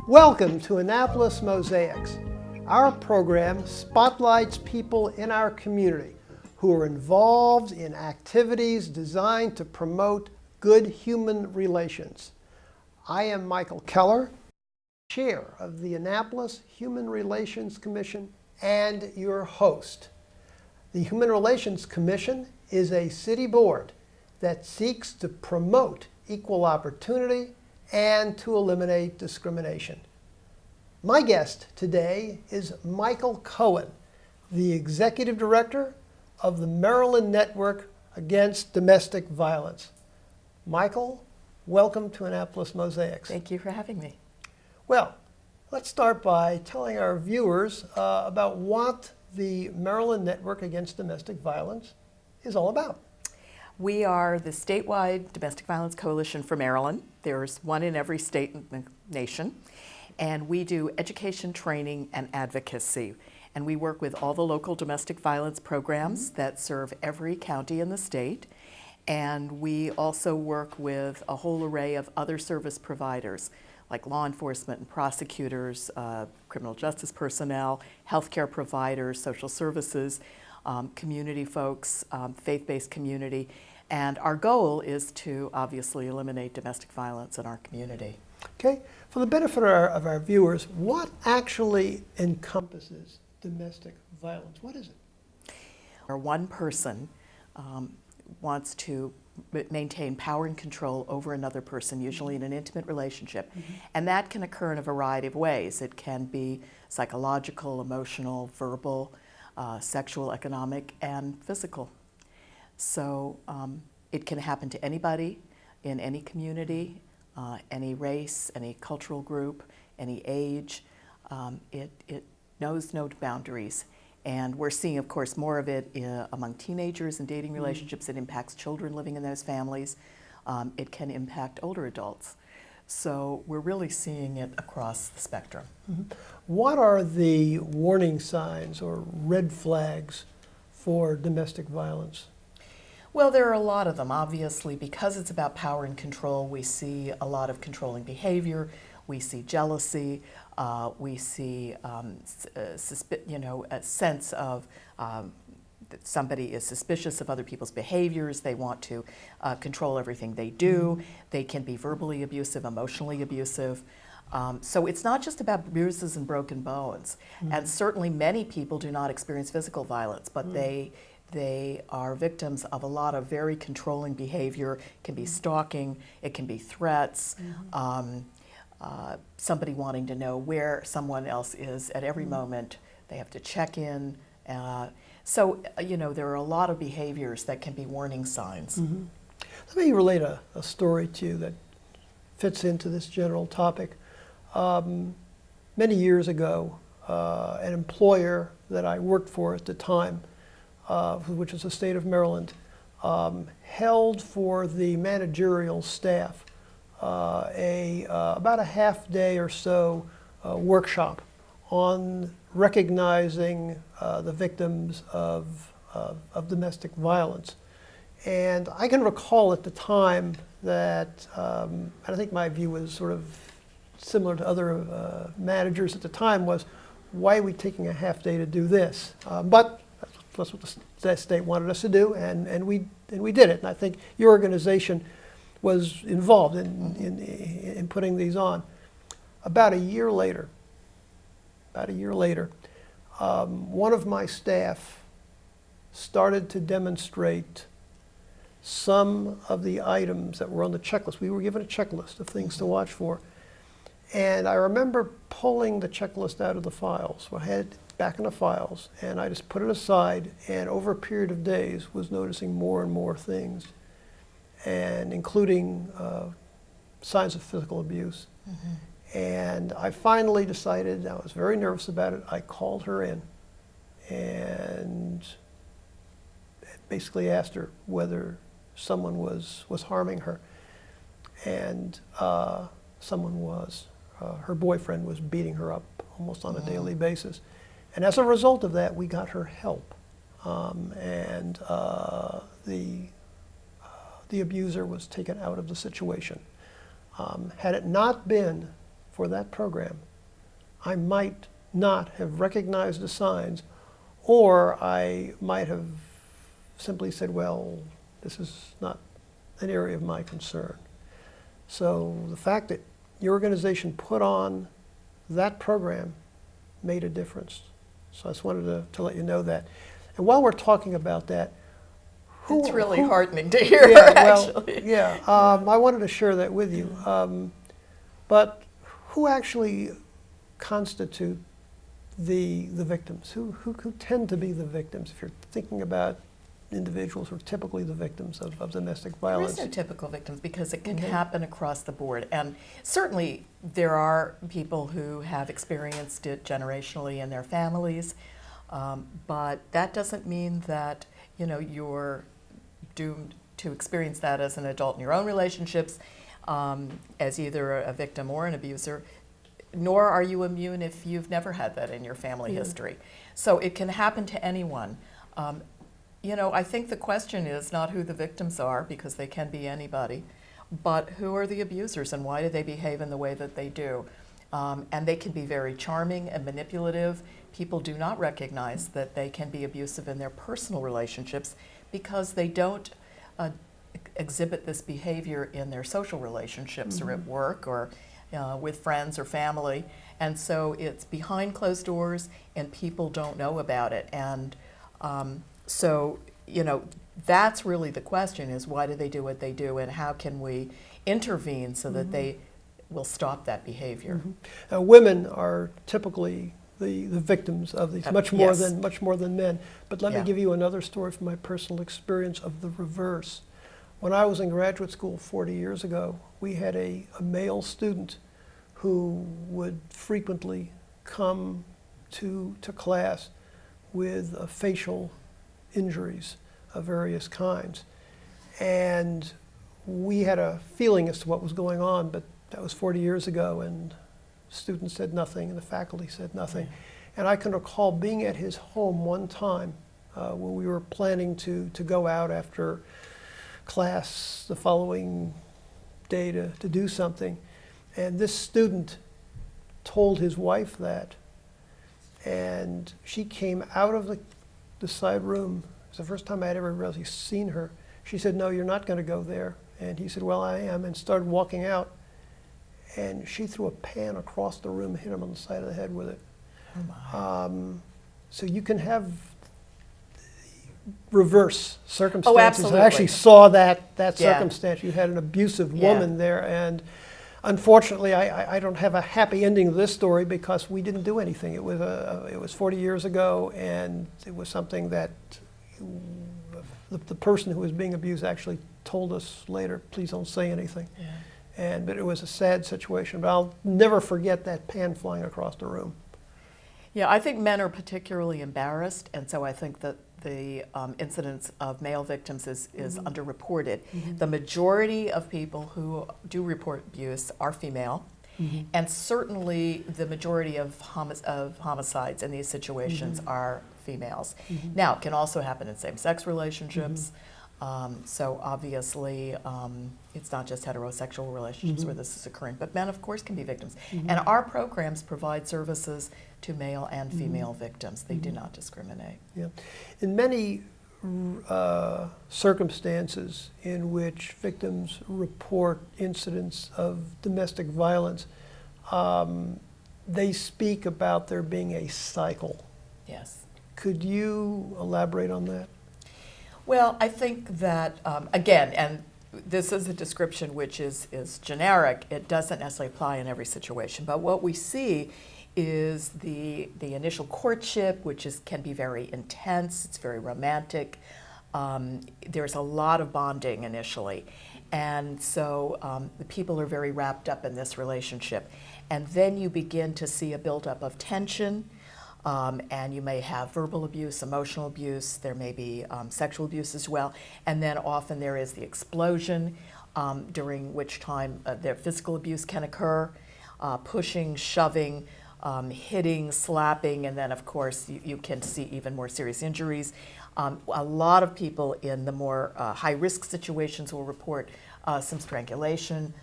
Welcome to Annapolis Mosaics. Our program spotlights people in our community who are involved in activities designed to promote good human relations. I am Michael Keller, Chair of the Annapolis Human Relations Commission and your host. The Human Relations Commission is a city board that seeks to promote equal opportunity and to eliminate discrimination. My guest today is Michael Cohen, the Executive Director of the Maryland Network Against Domestic Violence. Michael, welcome to Annapolis Mosaics. Thank you for having me. Well, let's start by telling our viewers about what the Maryland Network Against Domestic Violence is all about. We are the statewide domestic violence coalition for Maryland. There's one in every state in the nation. And we do education, training, and advocacy. And we work with all the local domestic violence programs that serve every county in the state. And we also work with a whole array of other service providers, like law enforcement and prosecutors, criminal justice personnel, healthcare providers, social services, community folks, faith-based community. And our goal is to obviously eliminate domestic violence in our community. Okay, for the benefit of our viewers, what actually encompasses domestic violence? What is it? One person wants to maintain power and control over another person, usually in an intimate relationship. And that can occur in a variety of ways. It can be psychological, emotional, verbal, sexual, economic, and physical. So it can happen to anybody in any community, any race, any cultural group, any age. It knows no boundaries. And we're seeing, of course, more of it among teenagers and dating relationships. It impacts children living in those families. It can impact older adults. So we're really seeing it across the spectrum. What are the warning signs or red flags for domestic violence? Well, there are a lot of them. Obviously, because it's about power and control, we see a lot of controlling behavior. We see jealousy. We see a sense of that somebody is suspicious of other people's behaviors. They want to control everything they do. They can be verbally abusive, emotionally abusive. So it's not just about bruises and broken bones. And certainly many people do not experience physical violence, but they are victims of a lot of very controlling behavior. It can be stalking, it can be threats, somebody wanting to know where someone else is at every moment. They have to check in. So, there are a lot of behaviors that can be warning signs. Let me relate a story to you that fits into this general topic. Many years ago, an employer that I worked for at the time, which was the state of Maryland, held for the managerial staff about a half day or so workshop on recognizing the victims of domestic violence. And I can recall at the time that, and I think my view was sort of similar to other managers at the time, was why are we taking a half day to do this? But that's what the state wanted us to do, and we did it. And I think your organization was involved in putting these on. About a year later, one of my staff started to demonstrate some of the items that were on the checklist. We were given a checklist of things to watch for. And I remember pulling the checklist out of the files. I had it back in the files, and I just put it aside, and over a period of days was noticing more and more things, and including signs of physical abuse. And I finally decided, I was very nervous about it, I called her in and basically asked her whether someone was harming her. And someone was. Her boyfriend was beating her up almost on a daily basis. And as a result of that, we got her help. And the abuser was taken out of the situation. Had it not been for that program, I might not have recognized the signs, or I might have simply said, well, this is not an area of my concern. So the fact that your organization put on that program made a difference. So I just wanted to let you know that. And while we're talking about that, it's really heartening to hear, yeah, actually. Well, yeah, I wanted to share that with you. But who actually constitute the victims? Who tend to be the victims? If you're thinking about individuals who are typically the victims of domestic violence. There is no typical victims because it can happen across the board. And certainly there are people who have experienced it generationally in their families, but that doesn't mean that, you know, you're doomed to experience that as an adult in your own relationships, as either a victim or an abuser, nor are you immune if you've never had that in your family history. So it can happen to anyone. You know, I think the question is not who the victims are, because they can be anybody, but who are the abusers and why do they behave in the way that they do? And they can be very charming and manipulative. People do not recognize that they can be abusive in their personal relationships because they don't exhibit this behavior in their social relationships or at work or with friends or family. And so it's behind closed doors and people don't know about it. And so, you know, that's really the question, is why do they do what they do and how can we intervene so that they will stop that behavior? Women are typically the victims of these, much more than men. But let me give you another story from my personal experience of the reverse. When I was in graduate school 40 years ago, we had a male student who would frequently come to class with facial injuries of various kinds. And we had a feeling as to what was going on, but that was 40 years ago, and students said nothing, and the faculty said nothing. And I can recall being at his home one time when we were planning to go out after class the following day to do something. And this student told his wife that, and she came out of the side room. It was the first time I had ever really seen her. She said, "No, you're not going to go there." And he said, "Well, I am," and started walking out. And she threw a pan across the room, hit him on the side of the head with it. Oh my. So you can have reverse circumstances. Oh, absolutely. I actually saw that circumstance. You had an abusive woman there, and unfortunately, I don't have a happy ending to this story because we didn't do anything. It was 40 years ago, and it was something that the person who was being abused actually told us later, "Please don't say anything." Yeah. But it was a sad situation. But I'll never forget that pan flying across the room. Yeah, I think men are particularly embarrassed, and so I think that the incidence of male victims is underreported. The majority of people who do report abuse are female, and certainly the majority of homicides in these situations are females. Now, it can also happen in same-sex relationships. So obviously, it's not just heterosexual relationships where this is occurring, but men, of course, can be victims. And our programs provide services to male and female victims. They do not discriminate. Yeah. In many circumstances in which victims report incidents of domestic violence, they speak about there being a cycle. Yes. Could you elaborate on that? Well, I think that, again, and this is a description which is generic, it doesn't necessarily apply in every situation, but what we see is the initial courtship, which can be very intense, it's very romantic. There's a lot of bonding initially, and so the people are very wrapped up in this relationship. And then you begin to see a buildup of tension, and you may have verbal abuse, emotional abuse, there may be sexual abuse as well, and then often there is the explosion, during which time their physical abuse can occur, pushing, shoving, hitting, slapping, and then of course you can see even more serious injuries. A lot of people in the more high-risk situations will report some strangulation,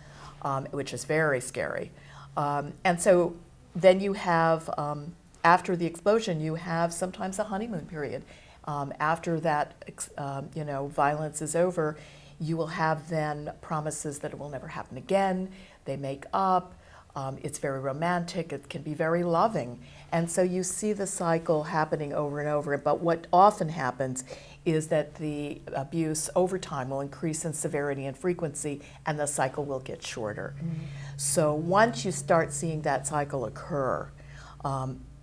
which is very scary. And so then you have, after the explosion, you have sometimes a honeymoon period. After that, violence is over, you will have then promises that it will never happen again. They make up. It's very romantic. It can be very loving. And so you see the cycle happening over and over. But what often happens is that the abuse over time will increase in severity and frequency, and the cycle will get shorter. Mm-hmm. So once you start seeing that cycle occur,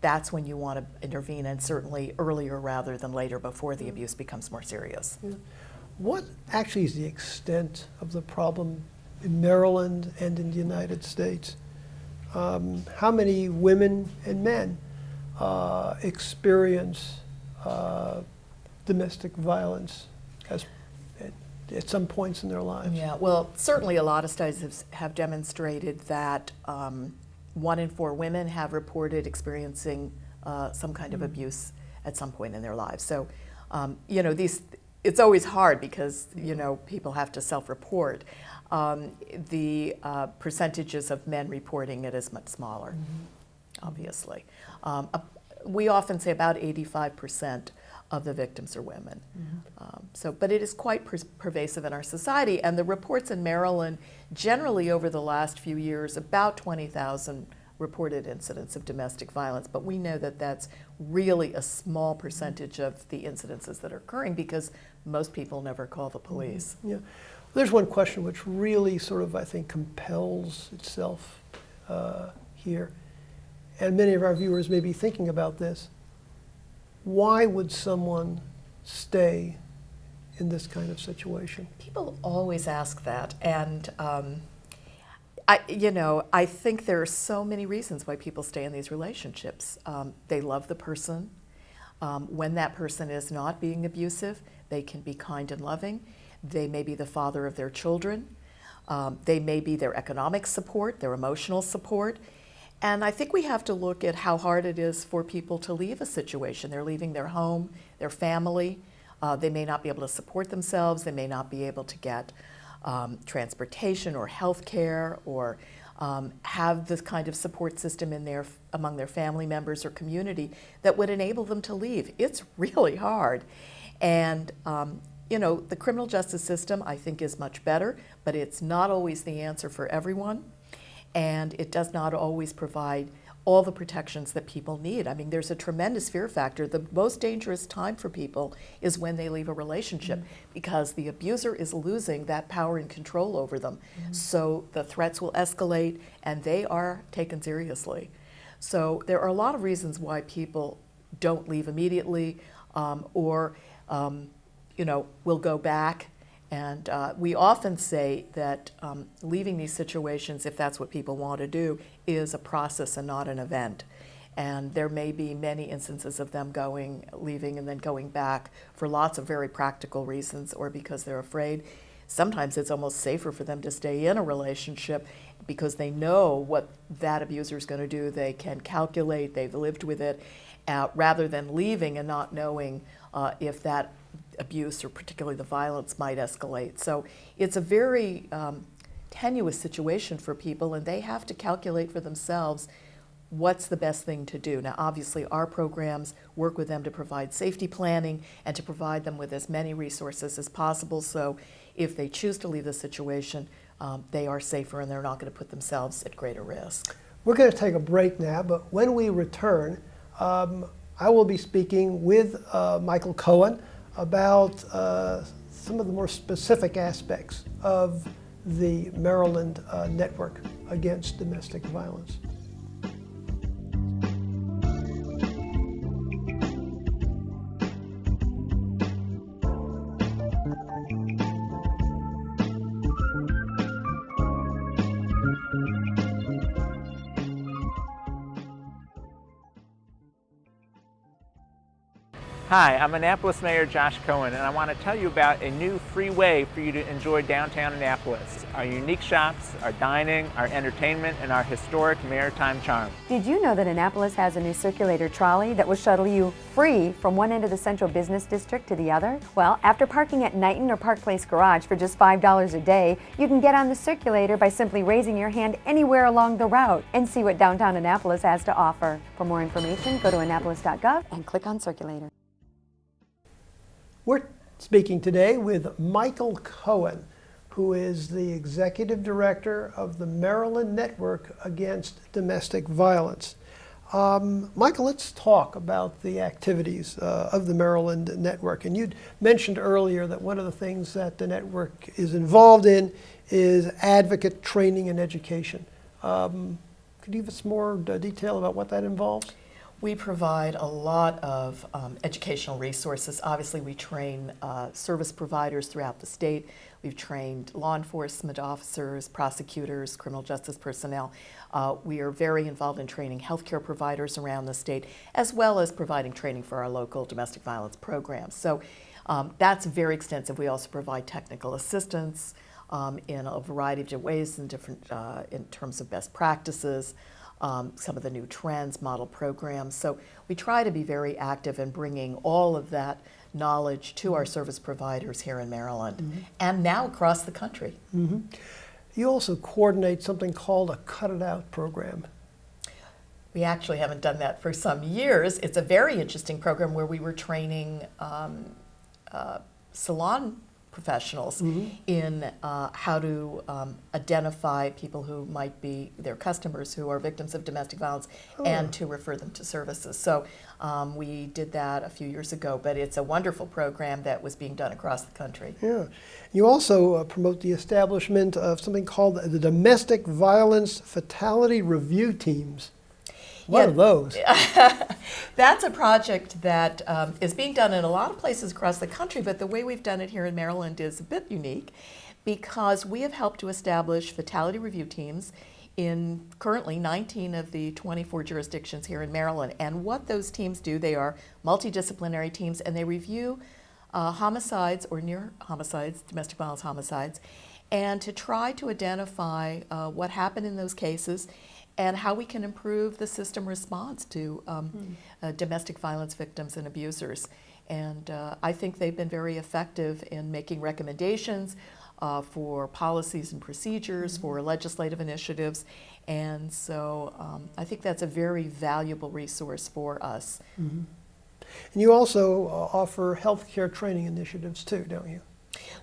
that's when you want to intervene, and certainly earlier rather than later, before the abuse becomes more serious. Yeah. What actually is the extent of the problem in Maryland and in the United States? How many women and men experience domestic violence at some points in their lives? Yeah, well, certainly a lot of studies have demonstrated that 1 in 4 women have reported experiencing some kind of abuse at some point in their lives. So, it's always hard because, people have to self-report. The percentages of men reporting it is much smaller, obviously. We often say about 85% of the victims are women. But it is quite pervasive in our society, and the reports in Maryland, generally over the last few years, about 20,000 reported incidents of domestic violence, but we know that that's really a small percentage of the incidences that are occurring because most people never call the police. Yeah. There's one question which really sort of, I think, compels itself here, and many of our viewers may be thinking about this. Why would someone stay in this kind of situation? People always ask that, and I think there are so many reasons why people stay in these relationships. They love the person. When that person is not being abusive, they can be kind and loving. They may be the father of their children. They may be their economic support, their emotional support. And I think we have to look at how hard it is for people to leave a situation. They're leaving their home, their family. They may not be able to support themselves. They may not be able to get transportation or health care or have this kind of support system in among their family members or community that would enable them to leave. It's really hard. And the criminal justice system, I think, is much better, but it's not always the answer for everyone. And it does not always provide all the protections that people need. I mean, there's a tremendous fear factor. The most dangerous time for people is when they leave a relationship because the abuser is losing that power and control over them. So the threats will escalate and they are taken seriously. So there are a lot of reasons why people don't leave immediately or will go back. And we often say that leaving these situations, if that's what people want to do, is a process and not an event. And there may be many instances of them leaving and then going back for lots of very practical reasons or because they're afraid. Sometimes it's almost safer for them to stay in a relationship because they know what that abuser is going to do. They can calculate, they've lived with it, rather than leaving and not knowing if that abuse or particularly the violence might escalate. So it's a very tenuous situation for people, and they have to calculate for themselves what's the best thing to do. Now, obviously, our programs work with them to provide safety planning and to provide them with as many resources as possible. So if they choose to leave the situation, they are safer and they're not going to put themselves at greater risk. We're going to take a break now, but when we return, I will be speaking with Michael Cohen about some of the more specific aspects of the Maryland network against domestic violence. Hi, I'm Annapolis Mayor Josh Cohen, and I want to tell you about a new free way for you to enjoy downtown Annapolis. Our unique shops, our dining, our entertainment, and our historic maritime charm. Did you know that Annapolis has a new circulator trolley that will shuttle you free from one end of the central business district to the other? Well, after parking at Knighton or Park Place Garage for just $5 a day, you can get on the circulator by simply raising your hand anywhere along the route and see what downtown Annapolis has to offer. For more information, go to annapolis.gov and click on Circulator. We're speaking today with Michael Cohen, who is the Executive Director of the Maryland Network Against Domestic Violence. Michael, let's talk about the activities of the Maryland Network. And you'd mentioned earlier that one of the things that the network is involved in is advocate training and education. Could you give us more detail about what that involves? We provide a lot of educational resources. Obviously, we train service providers throughout the state. We've trained law enforcement officers, prosecutors, criminal justice personnel. We are very involved in training healthcare providers around the state, as well as providing training for our local domestic violence programs. So that's very extensive. We also provide technical assistance in a variety of ways in terms of best practices. Some of the new trends, model programs. So we try to be very active in bringing all of that knowledge to our service providers here in Maryland and now across the country. You also coordinate something called a Cut It Out program. We actually haven't done that for some years. It's a very interesting program where we were training salon professionals in how to identify people who might be their customers who are victims of domestic violence and to refer them to services. So we did that a few years ago, but it's a wonderful program that was being done across the country. Yeah. You also promote the establishment of something called the Domestic Violence Fatality Review Teams. What are those? That's a project that is being done in a lot of places across the country, but the way we've done it here in Maryland is a bit unique because we have helped to establish fatality review teams in currently 19 of the 24 jurisdictions here in Maryland. And what those teams do, they are multidisciplinary teams, and they review homicides or near homicides, domestic violence homicides, and to try to identify what happened in those cases and how we can improve the system response to domestic violence victims and abusers. And I think they've been very effective in making recommendations for policies and procedures, for legislative initiatives. And so I think that's a very valuable resource for us. And you also offer healthcare training initiatives too, don't you?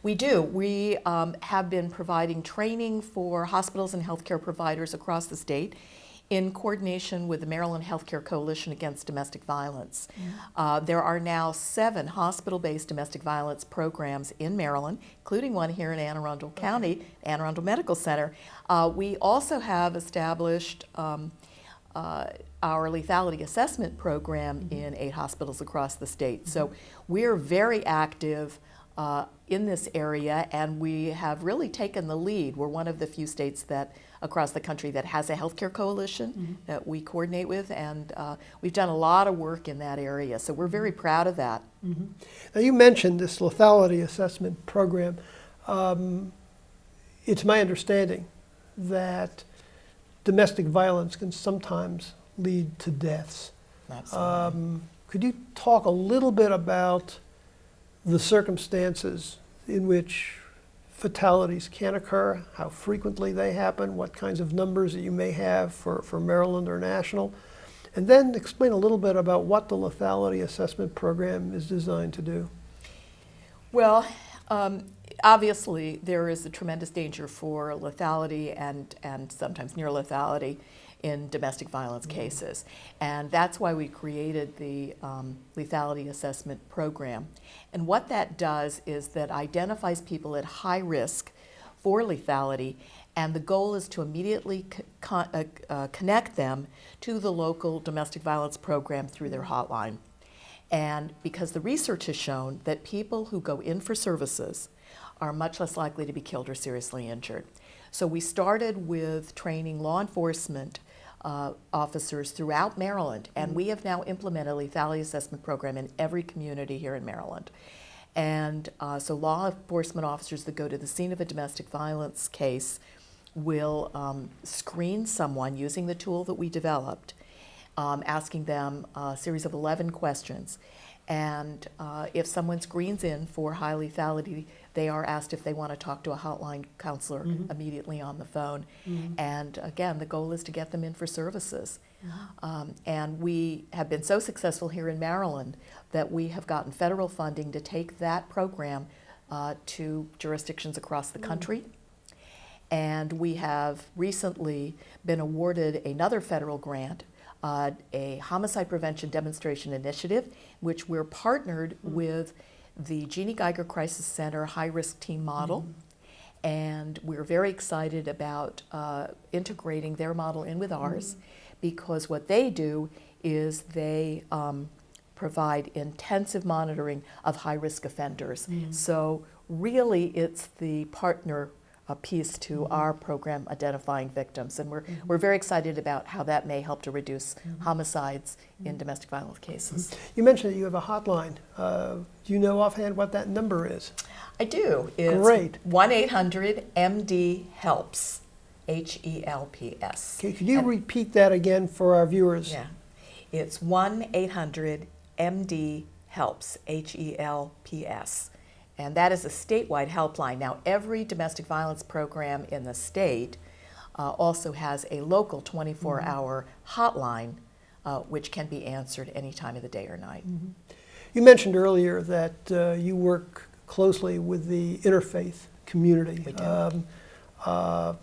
We do. We have been providing training for hospitals and healthcare providers across the state in coordination with the Maryland Healthcare Coalition Against Domestic Violence. There are now 7 hospital-based domestic violence programs in Maryland, including one here in Anne Arundel County, Anne Arundel Medical Center. We also have established our lethality assessment program in 8 hospitals across the state. So we're very active in this area, and we have really taken the lead. We're one of the few states that across the country that has a healthcare coalition that we coordinate with, and we've done a lot of work in that area, so we're very proud of that. Now you mentioned this lethality assessment program. It's my understanding that domestic violence can sometimes lead to deaths. Absolutely. Could you talk a little bit about the circumstances in which fatalities can occur, how frequently they happen, what kinds of numbers that you may have for Maryland or national, and then explain a little bit about what the lethality assessment program is designed to do? Well, obviously there is a tremendous danger for lethality and sometimes near lethality in domestic violence cases. And that's why we created the lethality assessment program. And what that does is that identifies people at high risk for lethality, and the goal is to immediately connect them to the local domestic violence program through their hotline. And because the research has shown that people who go in for services are much less likely to be killed or seriously injured. So we started with training law enforcement officers throughout Maryland, and we have now implemented a lethality assessment program in every community here in Maryland. And so law enforcement officers that go to the scene of a domestic violence case will screen someone using the tool that we developed, asking them a series of 11 questions. And if someone screens in for high lethality, they are asked if they want to talk to a hotline counselor immediately on the phone. And again, the goal is to get them in for services. And we have been so successful here in Maryland that we have gotten federal funding to take that program to jurisdictions across the country. And we have recently been awarded another federal grant, a homicide prevention demonstration initiative, which we're partnered with the Jeannie Geiger Crisis Center high-risk team model. And we're very excited about integrating their model in with ours, because what they do is they provide intensive monitoring of high-risk offenders. So really it's the partner piece to our program identifying victims, and we're very excited about how that may help to reduce homicides in domestic violence cases. You mentioned that you have a hotline. Do you know offhand what that number is? I do. It's Great. 1-800-MD-HELPS, HELPS. Okay, could you repeat that again for our viewers? Yeah, it's 1-800-MD-HELPS, HELPS. And that is a statewide helpline. Now, every domestic violence program in the state also has a local 24-hour hotline, which can be answered any time of the day or night. You mentioned earlier that you work closely with the interfaith community. We do. How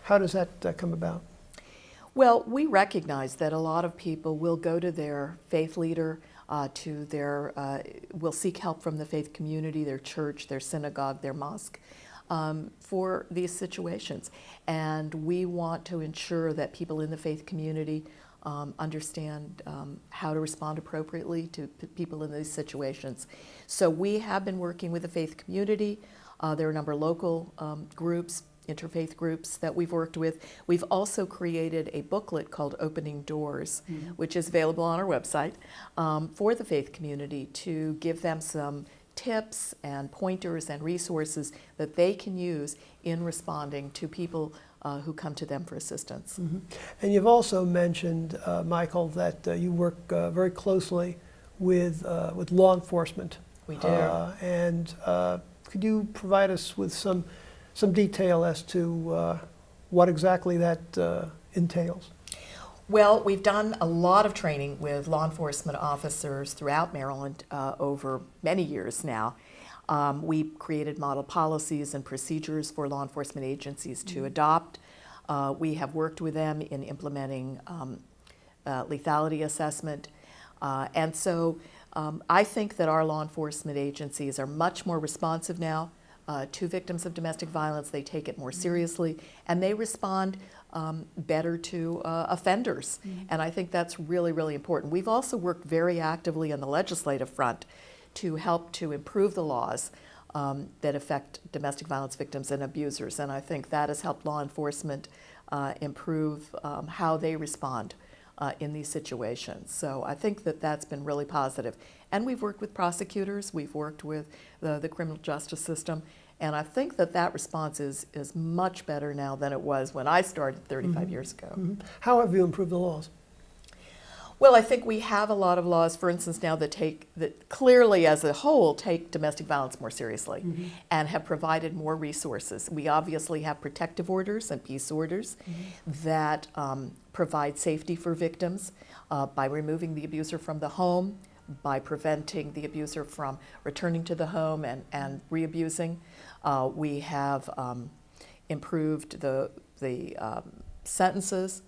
does that come about? Well, we recognize that a lot of people will go to their faith leader, will seek help from the faith community, their church, their synagogue, their mosque, for these situations. And we want to ensure that people in the faith community understand how to respond appropriately to people in these situations. So we have been working with the faith community. There are a number of local groups, interfaith groups that we've worked with. We've also created a booklet called Opening Doors, which is available on our website for the faith community, to give them some tips and pointers and resources that they can use in responding to people who come to them for assistance. And you've also mentioned, Michael, that you work very closely with law enforcement. We do. And could you provide us with some detail as to what exactly that entails? Well, we've done a lot of training with law enforcement officers throughout Maryland over many years now. We created model policies and procedures for law enforcement agencies to adopt. We have worked with them in implementing lethality assessment. And so I think that our law enforcement agencies are much more responsive now to victims of domestic violence. They take it more seriously, and they respond better to offenders. And I think that's really, really important. We've also worked very actively on the legislative front to help to improve the laws that affect domestic violence victims and abusers. And I think that has helped law enforcement improve how they respond in these situations. So I think that that's been really positive. And we've worked with prosecutors, we've worked with the criminal justice system, and I think that that response is much better now than it was when I started 35 years ago. How have you improved the laws? Well, I think we have a lot of laws, for instance, now that clearly as a whole take domestic violence more seriously and have provided more resources. We obviously have protective orders and peace orders that provide safety for victims by removing the abuser from the home, by preventing the abuser from returning to the home and re-abusing. We have improved the sentences.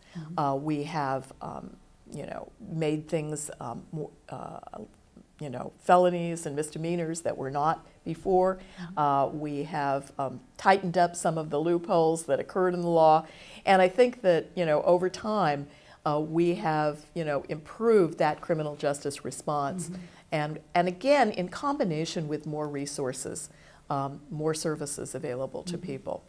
We have made things felonies and misdemeanors that were not before. We have tightened up some of the loopholes that occurred in the law, and I think that over time we have improved that criminal justice response, and again in combination with more resources, more services available to people.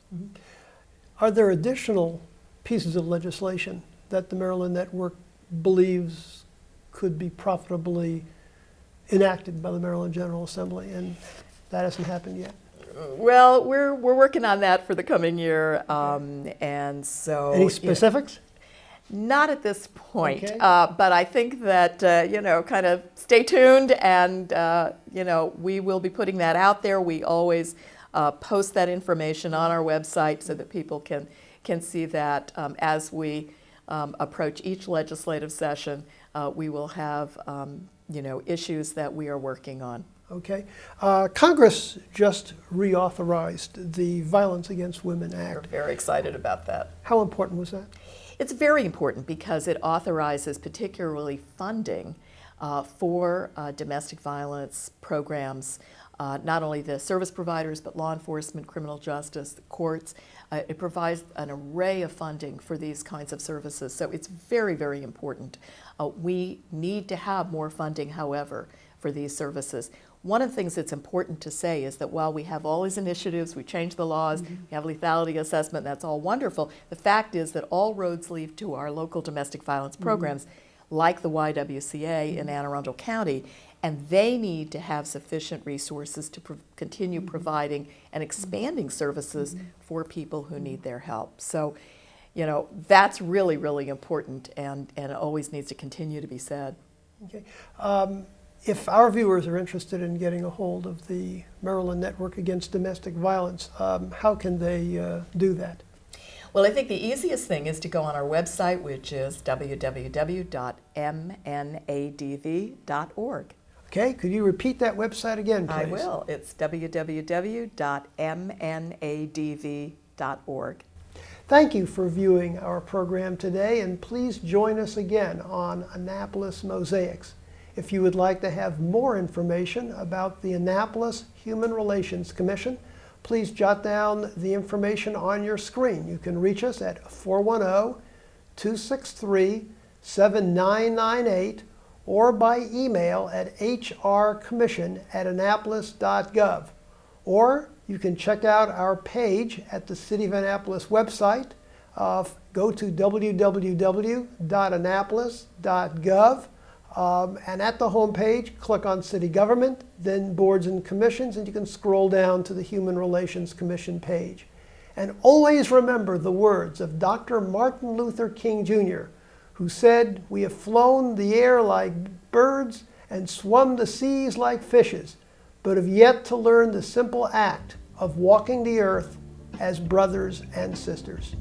Are there additional pieces of legislation that the Maryland Network believes could be profitably enacted by the Maryland General Assembly, and that hasn't happened yet? Well, we're working on that for the coming year, and so... Any specifics? Not at this point, Okay. but I think that, kind of stay tuned, and, we will be putting that out there. We always post that information on our website so that people can see that as we approach each legislative session, we will have, issues that we are working on. Okay. Congress just reauthorized the Violence Against Women Act. We're very excited about that. How important was that? It's very important because it authorizes particularly funding for domestic violence programs, not only the service providers, but law enforcement, criminal justice, the courts. It provides an array of funding for these kinds of services, so it's very, very important. We need to have more funding, however, for these services. One of the things that's important to say is that while we have all these initiatives, we change the laws, we have lethality assessment, that's all wonderful, the fact is that all roads lead to our local domestic violence programs, like the YWCA in Anne Arundel County, and they need to have sufficient resources to continue providing and expanding services for people who need their help. So, that's really, really important, and it always needs to continue to be said. Okay. If our viewers are interested in getting a hold of the Maryland Network Against Domestic Violence, how can they do that? Well, I think the easiest thing is to go on our website, which is www.mnadv.org. Okay, could you repeat that website again, please? I will. It's www.mnadv.org. Thank you for viewing our program today, and please join us again on Annapolis Mosaics. If you would like to have more information about the Annapolis Human Relations Commission, please jot down the information on your screen. You can reach us at 410-263-7998 or by email at hrcommission@annapolis.gov. Or you can check out our page at the City of Annapolis website. Go to www.annapolis.gov. And at the home page, click on City Government, then Boards and Commissions, and you can scroll down to the Human Relations Commission page. And always remember the words of Dr. Martin Luther King Jr., who said, "We have flown the air like birds and swum the seas like fishes, but have yet to learn the simple act of walking the earth as brothers and sisters."